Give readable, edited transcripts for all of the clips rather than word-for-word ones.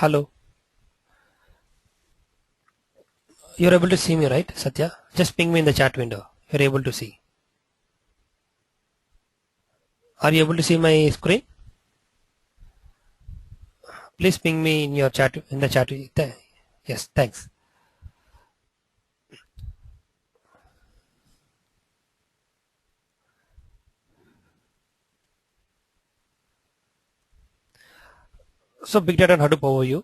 Hello, you're able to see me, right, Satya? Just ping me in the chat window. You're able to see. Are you able to see my screen? Please ping me in your chat in the chat. Yes, thanks. So, big data and Hadoop overview.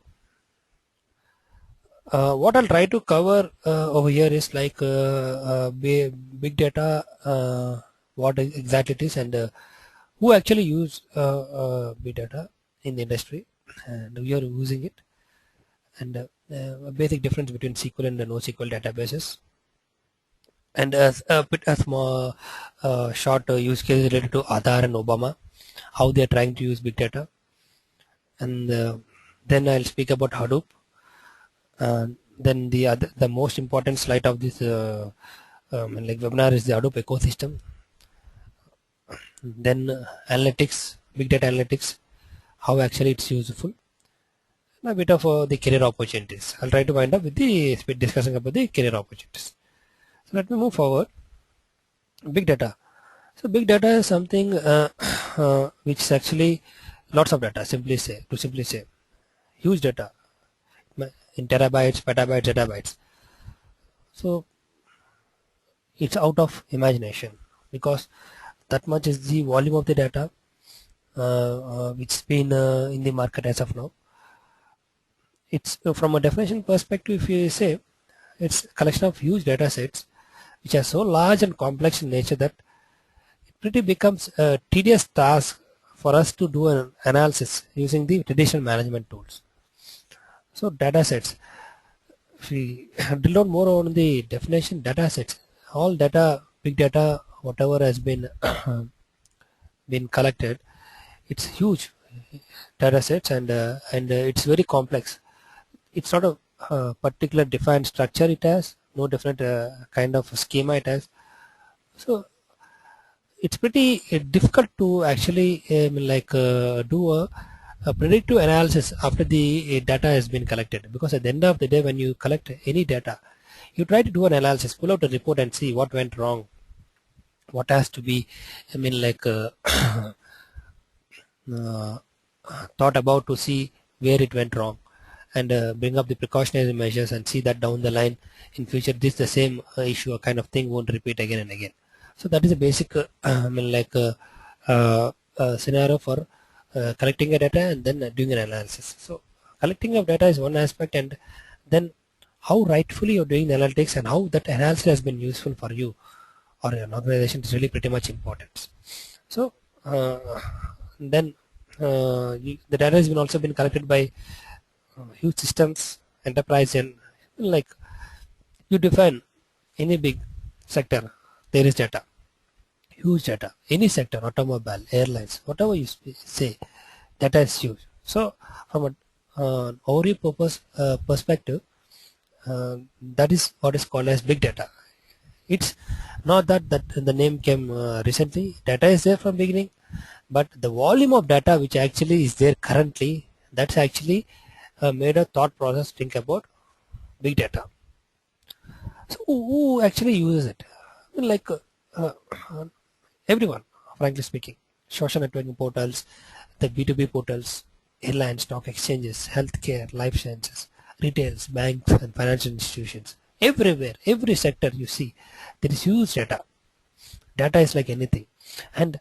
What I'll try to cover over here is like big data, what exactly it is, and who actually use big data in the industry, and we are using it, and a basic difference between SQL and the NoSQL databases, and a bit a small short use case related to Aadhaar and Obama, how they are trying to use big data, and then I'll speak about Hadoop. Then the most important slide of this like webinar is the Hadoop ecosystem. Then analytics, big data analytics, how actually it's useful, and a bit of the career opportunities. I'll try to wind up with the discussing about the career opportunities. So let me move forward. Big data. So big data is something which is actually lots of data. Simply say, huge data in terabytes, petabytes, zettabytes. So it's out of imagination because that much is the volume of the data which has been in the market as of now. It's from a definition perspective. If you say it's a collection of huge data sets which are so large and complex in nature that pretty becomes a tedious task for us to do an analysis using the traditional management tools. So data sets, if we drill down more on the definition, data sets, all data, big data, whatever has been been collected, it's huge data sets, and it's very complex. It's not a particular defined structure it has, no different kind of schema it has. So it's pretty difficult to actually do a predictive analysis after the data has been collected, because at the end of the day when you collect any data, you try to do an analysis, pull out a report and see what went wrong, what has to be uh, thought about to see where it went wrong, and bring up the precautionary measures and see that down the line in future this the same issue or kind of thing won't repeat again and again. So that is a basic scenario for collecting a data and then doing an analysis. So collecting of data is one aspect, and then how rightfully you're doing the analytics and how that analysis has been useful for you or an organization is really pretty much important. So then the data has been also been collected by huge systems, enterprise, and like you define any big sector, there is data, huge data, any sector, automobile, airlines, whatever you say, data is huge. So from an overview perspective, that is what is called as big data. It's not that the name came recently. Data is there from beginning, but the volume of data which actually is there currently, that's actually made a thought process think about big data. So who actually uses it? I mean, like everyone, frankly speaking. Social networking portals, the B2B portals, airlines, stock exchanges, healthcare, life sciences, retails, banks, and financial institutions. Everywhere, every sector you see, there is huge data. Data is like anything, and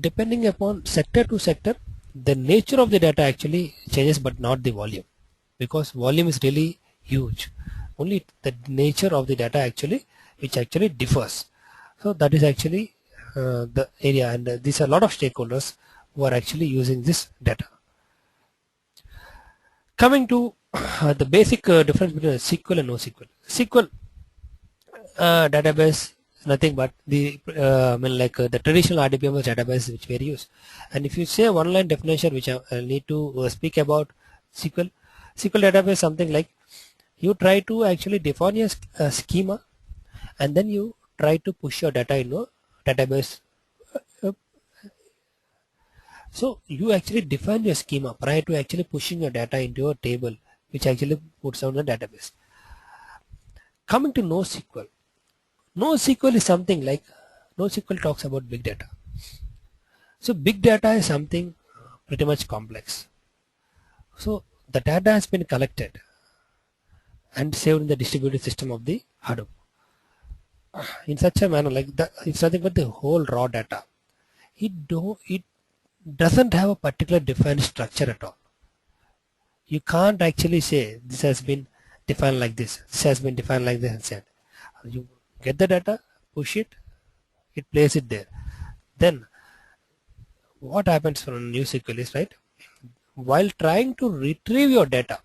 depending upon sector to sector, the nature of the data actually changes, but not the volume, because volume is really huge. Only the nature of the data actually, which actually differs. So that is actually the area, and these are a lot of stakeholders who are actually using this data. Coming to the basic difference between SQL and NoSQL. SQL database is nothing but the the traditional RDBMS database which we use. And if you say one line definition, which I need to speak about SQL database, something like you try to actually define a schema, and then you try to push your data into a database. So you actually define your schema prior to actually pushing your data into your table, which actually puts on the database. Coming to NoSQL. NoSQL is something like NoSQL talks about big data. So big data is something pretty much complex. So the data has been collected and saved in the distributed system of the Hadoop in such a manner like that. It's nothing but the whole raw data. It doesn't have a particular defined structure at all. You can't actually say this has been defined like this has been defined like this and said. You get the data, push it, it plays it there. Then what happens from NewSQL is, right, while trying to retrieve your data,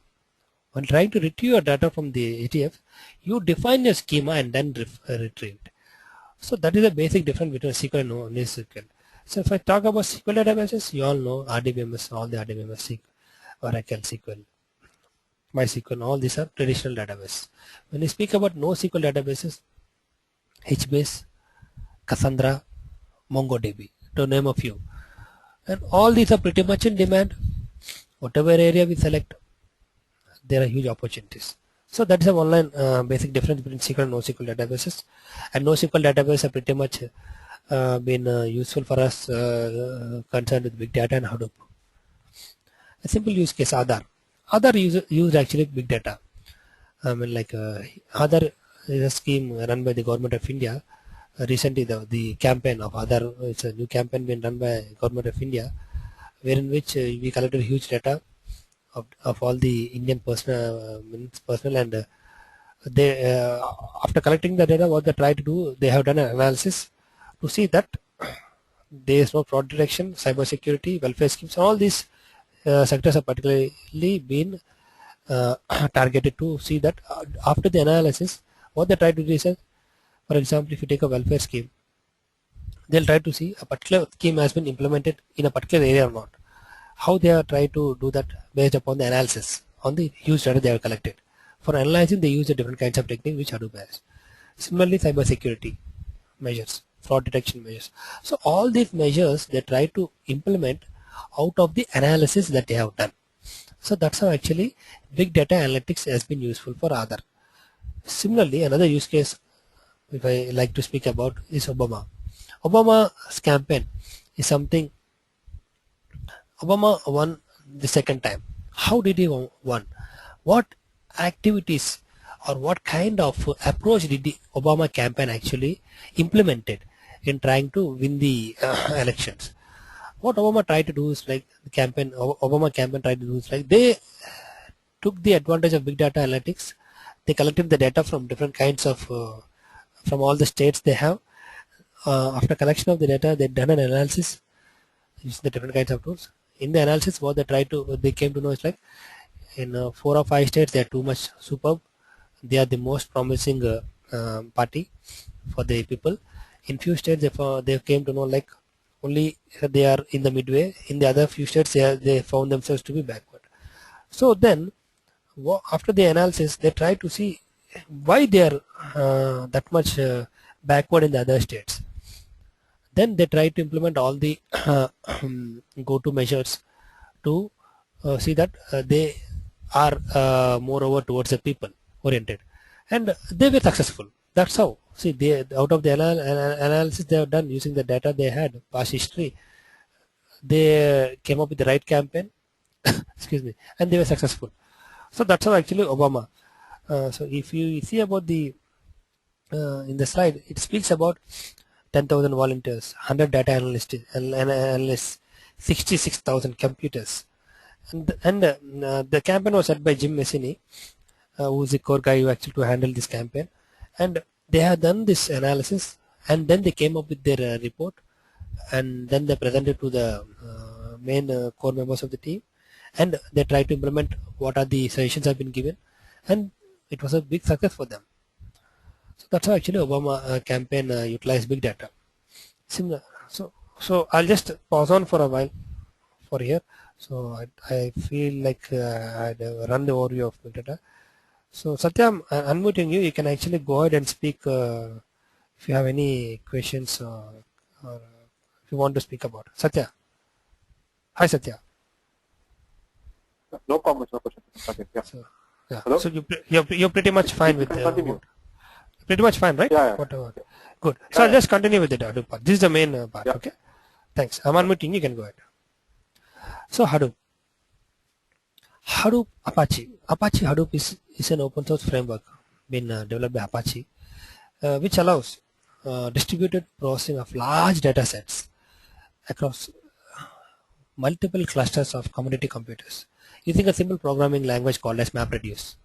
from the ATF, you define your schema and then retrieve it. So that is the basic difference between SQL and NoSQL. So if I talk about SQL databases, you all know RDBMS, all the RDBMS, Oracle, SQL, MySQL, all these are traditional databases. When you speak about NoSQL databases, HBase, Cassandra, MongoDB, to name a few, and all these are pretty much in demand. Whatever area we select, there are huge opportunities. So that is a online basic difference between SQL and NoSQL databases. And NoSQL databases are pretty much been useful for us concerned with big data and Hadoop. A simple use case, Aadhaar. Aadhaar used actually big data. I mean, like Aadhaar is a scheme run by the government of India. Recently, the campaign of Aadhaar, it's a new campaign being run by government of India, wherein which we collected huge data of all the Indian personal and they after collecting the data, what they try to do, they have done an analysis to see that there is no fraud detection, cyber security, welfare schemes, all these sectors are particularly been targeted to see that after the analysis, what they try to do is, for example, if you take a welfare scheme, they'll try to see a particular scheme has been implemented in a particular area or not. How they are trying to do that based upon the analysis on the huge data they have collected. For analyzing, they use the different kinds of technique which Hadoop has. Similarly, cyber security measures, fraud detection measures. So all these measures they try to implement out of the analysis that they have done. So that's how actually big data analytics has been useful for Aadhaar. Similarly, another use case if I like to speak about is Obama. Obama's campaign is something. Obama won the second time. How did he won? What activities or what kind of approach did the Obama campaign actually implemented in trying to win the elections? What Obama tried to do is like Obama campaign tried to do is like they took the advantage of big data analytics. They collected the data from different kinds of from all the states they have. After collection of the data, they done an analysis using the different kinds of tools. In the analysis, what they came to know is like in 4 or 5 states they are too much superb. They are the most promising party for the people. In few states they came to know like only they are in the midway. In the other few states they found themselves to be backward. So then after the analysis they try to see why they are that much backward in the other states. Then they try to implement all the go-to measures to see that they are moreover towards the people oriented, and they were successful. That's how. See, they out of the analysis they have done using the data they had past history, they came up with the right campaign. Excuse me, and they were successful. So that's how actually Obama. So if you see about the in the slide, it speaks about 10,000 volunteers, 100 data analysts, 66,000 computers. And the campaign was led by Jim Messini, who is the core guy who actually to handle this campaign. And they have done this analysis and then they came up with their report and then they presented to the main core members of the team and they tried to implement what are the suggestions have been given and it was a big success for them. So that's how actually Obama campaign utilized big data. Similar. So I'll just pause on for a while for here. So I feel like I'd run the overview of big data. So Satya, I'm unmuting you. You can actually go ahead and speak if you have any questions or if you want to speak about Satya. Hi Satya. No comments, no questions. Okay, yeah. So, yeah. Hello? So you're pretty much fine You with can continue. pretty much fine, right? Yeah, Whatever. yeah. Good. So Yeah, I'll yeah. just continue with the Hadoop part. This is the main part. Yeah. Okay. Thanks. I'm unmuting. You can go ahead. So Hadoop. Hadoop Apache. Apache Hadoop is an open source framework been developed by Apache, which allows distributed processing of large data sets across multiple clusters of community computers using a simple programming language called as MapReduce.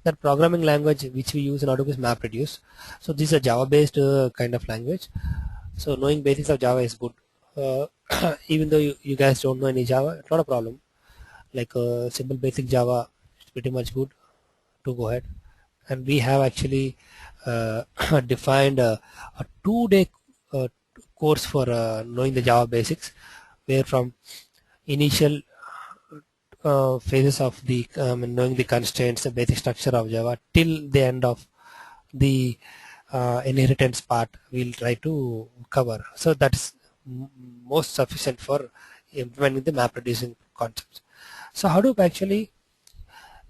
That programming language which we use in Hadoop is MapReduce. So this is a Java-based kind of language. So knowing basics of Java is good. Uh, even though you guys don't know any Java, it's not a problem. Like simple basic Java is pretty much good to go ahead. And we have actually defined a 2-day course for knowing the Java basics, where from initial phases of the knowing the constraints, the basic structure of Java till the end of the inheritance part we'll try to cover. So that's most sufficient for implementing the map reducing concepts. So Hadoop actually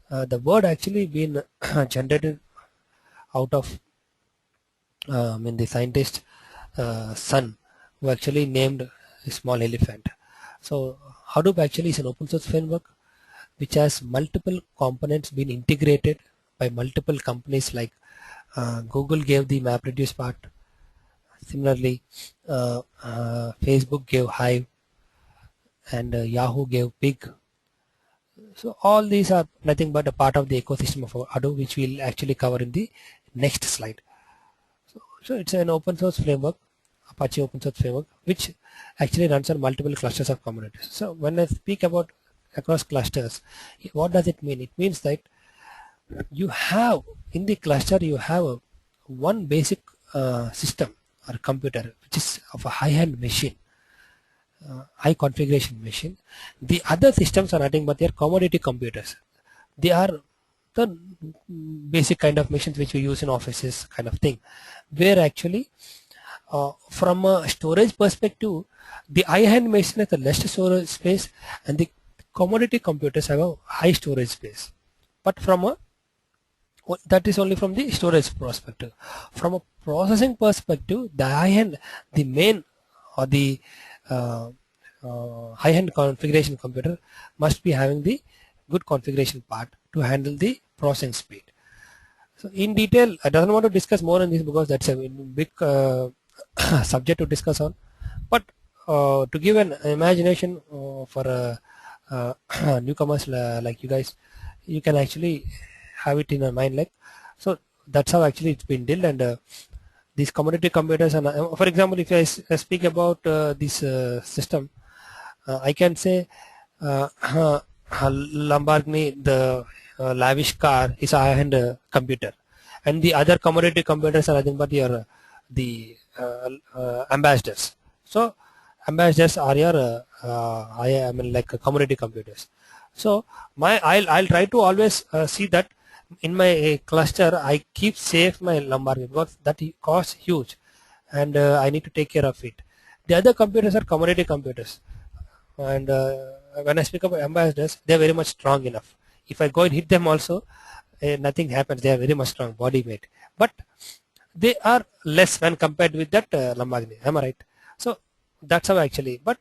the word actually been generated out of the scientist son who actually named a small elephant. So Hadoop actually is an open source framework which has multiple components been integrated by multiple companies like Google gave the MapReduce part. Similarly, Facebook gave Hive and Yahoo gave Pig. So all these are nothing but a part of the ecosystem of Hadoop, which we'll actually cover in the next slide. So it's an open source framework, Apache open source framework, which actually runs on multiple clusters of communities. So when I speak about across clusters, what does it mean? It means that you have in the cluster you have one basic system or computer which is of a high-end machine, high configuration machine. The other systems are nothing but they are commodity computers. They are the basic kind of machines which we use in offices kind of thing, where actually from a storage perspective the high-end machine has a less storage space and the commodity computers have a high storage space. But from a that is only from the storage perspective. From a processing perspective, the high-end, the main or the uh, high-end configuration computer must be having the good configuration part to handle the processing speed. So in detail, I don't want to discuss more on this because that's a big subject to discuss on. But to give an imagination for newcomers like you guys, you can actually have it in your mind. Like, so that's how actually it's been dealt. And these commodity computers, and for example, if I speak about this system, I can say Lamborghini, the lavish car, is a high-end computer, and the other commodity computers are nothing but your ambassadors. So ambassadors are your I mean like commodity computers. So I'll try to always see that in my cluster I keep safe my Lamborghini because that costs huge, and I need to take care of it. The other computers are commodity computers, and when I speak about ambassadors, they are very much strong enough. If I go and hit them also, nothing happens. They are very much strong body weight, but they are less when compared with that Lamborghini. Am I right? So that's how actually. But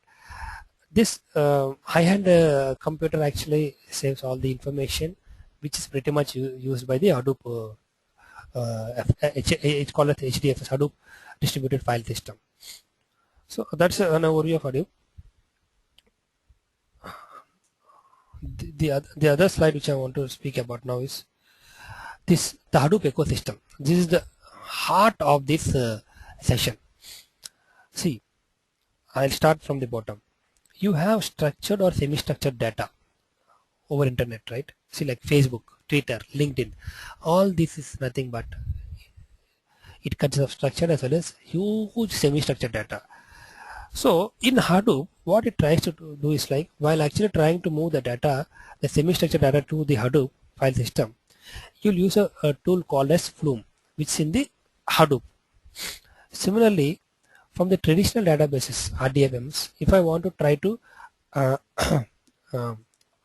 this high-end computer actually saves all the information, which is pretty much used by the Hadoop. It's called as HDFS, Hadoop Distributed File System. So that's an overview of Hadoop. The other slide which I want to speak about now is this the Hadoop ecosystem. This is the heart of this session. See, I'll start from the bottom. You have structured or semi-structured data over internet, right? See, like Facebook, Twitter, LinkedIn, all this is nothing but it consists of structured as well as huge semi-structured data. So in Hadoop, what it tries to do is like while actually trying to move the data, the semi-structured data to the Hadoop file system, you'll use a tool called as Flume, which is in the Hadoop. Similarly, from the traditional databases, RDBMs, if I want to try to uh,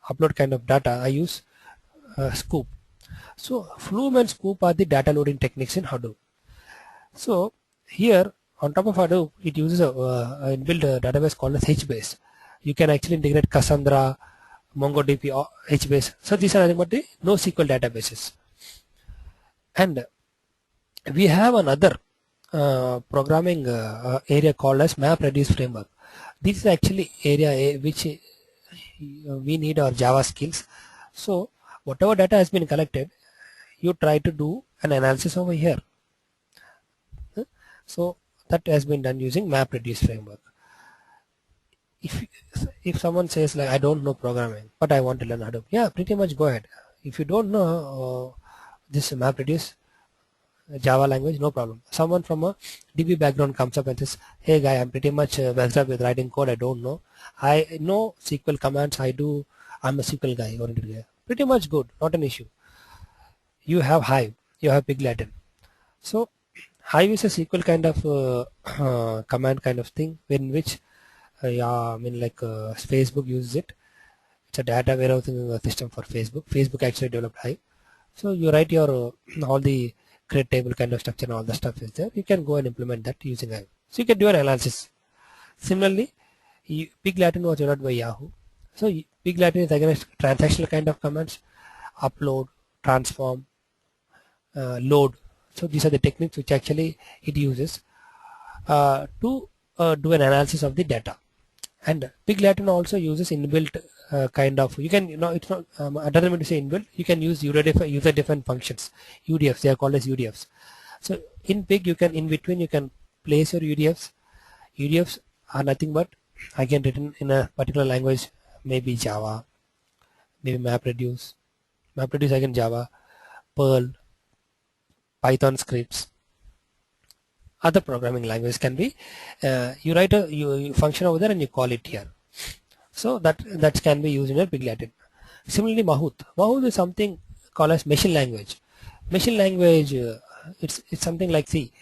upload kind of data, I use Scoop. So Flume and Scoop are the data loading techniques in Hadoop. So here on top of Hadoop, it uses a inbuilt database called as HBase. You can actually integrate Cassandra, MongoDB, or HBase. So these are nothing but the NoSQL databases. And we have another programming area called as MapReduce framework. This is actually area which we need our Java skills. So whatever data has been collected, you try to do an analysis over here. So that has been done using MapReduce framework. If someone says like I don't know programming but I want to learn Hadoop, yeah, pretty much go ahead. If you don't know this MapReduce Java language, no problem. Someone from a DB background comes up and says, hey guy, I'm pretty much messed up with writing code, I don't know. I know SQL commands, I'm a SQL guy, oriented guy. Pretty much good, not an issue. You have Hive, you have Big Latin. So Hive is a SQL kind of command kind of thing in which yeah, I mean like Facebook uses it. It's a data warehousing system for Facebook. Facebook actually developed Hive. So you write your all the create table kind of structure and all the stuff is there. You can go and implement that using Hive. So you can do an analysis. Similarly, Big Latin was developed by Yahoo. So Big Latin is again a transactional kind of commands: upload, transform, load. So these are the techniques which actually it uses to do an analysis of the data. And Big Latin also uses inbuilt kind of, you can, it's not, I doesn't mean to say inbuilt, you can use user defined functions, UDFs, they are called as UDFs. So in Big, you can, in between, you can place your UDFs. UDFs are nothing but, again, written in a particular language, maybe Java, maybe MapReduce again Java, Perl, Python scripts. Other programming languages can be, you write you function over there and you call it here. So that can be used in a Big Latin. Similarly, Mahout is something called as machine language. Machine language, it's something like C.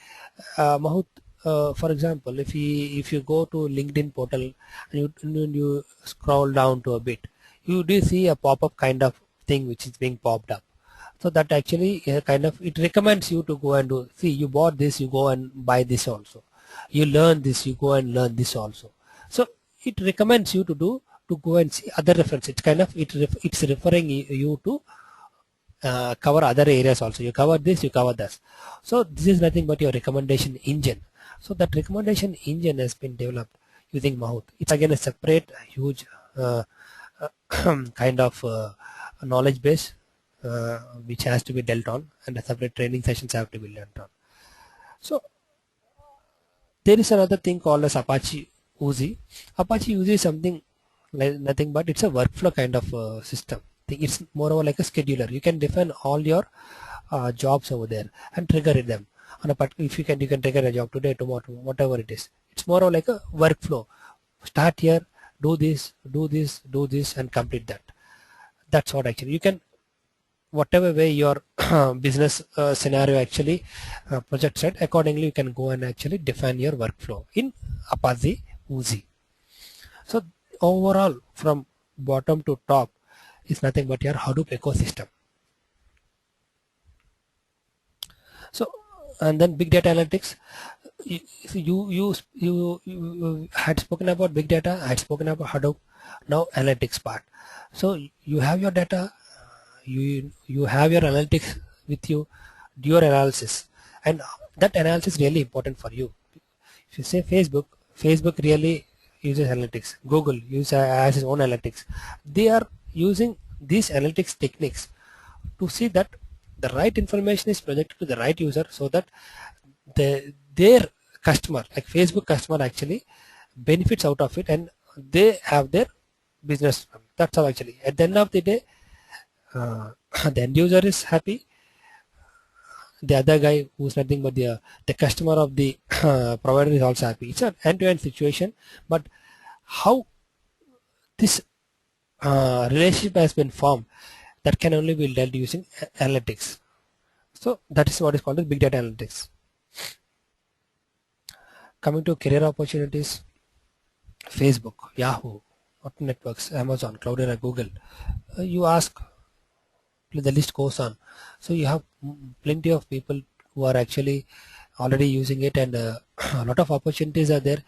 Mahout, for example, if you go to LinkedIn portal and you scroll down to a bit, you do see a pop-up kind of thing which is being popped up. So that actually kind of, it recommends you to go and do, see, you bought this, you go and buy this also. You learn this, you go and learn this also. So it recommends you to go and see other reference. It's kind of, it's referring you to cover other areas also. You cover this, you cover this. So this is nothing but your recommendation engine. So that recommendation engine has been developed using Mahout. It's again a separate huge kind of knowledge base which has to be dealt on, and a separate training sessions have to be learned on. So there is another thing called as Apache Uzi. Apache Uzi is something like nothing but it's a workflow kind of system. It's moreover like a scheduler. You can define all your jobs over there and trigger them. On a if you can trigger a job today, tomorrow, whatever it is. It's more of like a workflow. Start here, do this, do this, do this, and complete that. That's what actually you can, whatever way your business scenario actually projects it, accordingly you can go and actually define your workflow in Apache Uzi. So overall, from bottom to top is nothing but your Hadoop ecosystem. So and then big data analytics. You had spoken about big data, I had spoken about Hadoop. Now analytics part. So you have your data, you have your analytics with you, do your analysis, and that analysis is really important for you. If you say Facebook really uses analytics. Google has its own analytics. They are using these analytics techniques to see that the right information is projected to the right user, so that their customer, like Facebook customer, actually benefits out of it, and they have their business. That's how actually at the end of the day the end user is happy, the other guy who's nothing but the customer of the provider is also happy. It's an end-to-end situation, but how this relationship has been formed, that can only be dealt using analytics. So that is what is called as big data analytics. Coming to career opportunities, Facebook, Yahoo, what networks, Amazon, Cloudera, Google. You ask, the list goes on. So you have plenty of people who are actually already using it, and a lot of opportunities are there.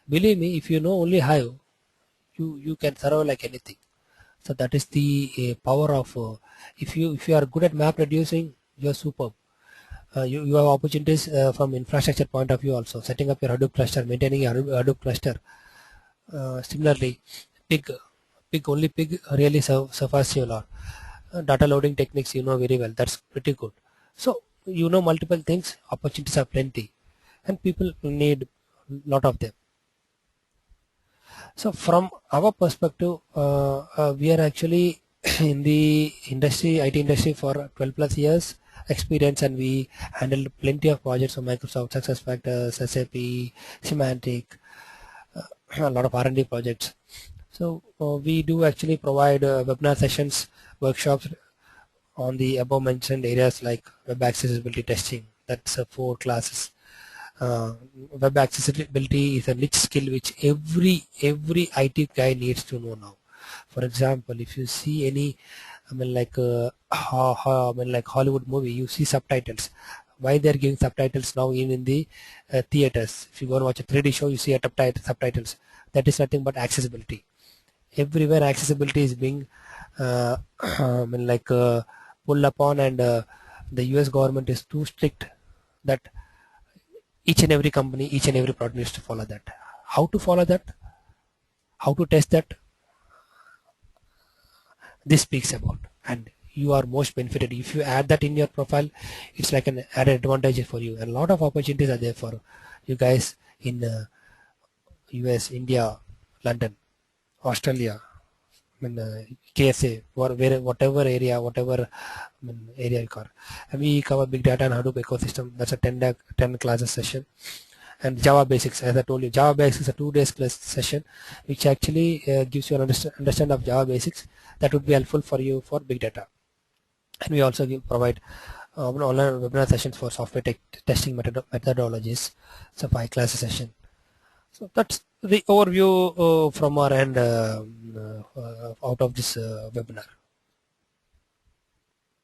Believe me, if you know only Hive, you can survive like anything. So that is the power of if you are good at map reducing, you're superb. You have opportunities from infrastructure point of view also, setting up your Hadoop cluster, maintaining your Hadoop cluster. Similarly, pig pig really suffices you a lot. Data loading techniques you know very well, that's pretty good. So you know multiple things, opportunities are plenty, and people need lot of them. So from our perspective, we are actually in the industry, IT industry for 12 plus years experience, and we handled plenty of projects for Microsoft, SuccessFactors, SAP, Semantic, a lot of R&D projects. So we do actually provide webinar sessions, workshops on the above mentioned areas like web accessibility testing. That's 4 classes. Web accessibility is a niche skill which every IT guy needs to know now. For example, if you see any, like Hollywood movie, you see subtitles. Why they're giving subtitles now in the theaters? If you go and watch a 3D show, you see a subtitles. That is nothing but accessibility. Everywhere accessibility is being pulled upon, and the US government is too strict that each and every company, each and every product needs to follow that. How to follow that, how to test that, this speaks about, and you are most benefited if you add that in your profile. It's like an added advantage for you, and a lot of opportunities are there for you guys in US, India, London, Australia, KSA, whatever area, area you cover. And we cover big data and Hadoop ecosystem. That's a 10 classes session. And Java basics, as I told you, Java basics is a 2 days class session, which actually gives you an understand of Java basics. That would be helpful for you for big data. And we also provide online webinar sessions for software testing methodologies. It's a 5 classes session. So that's the overview from our end out of this webinar.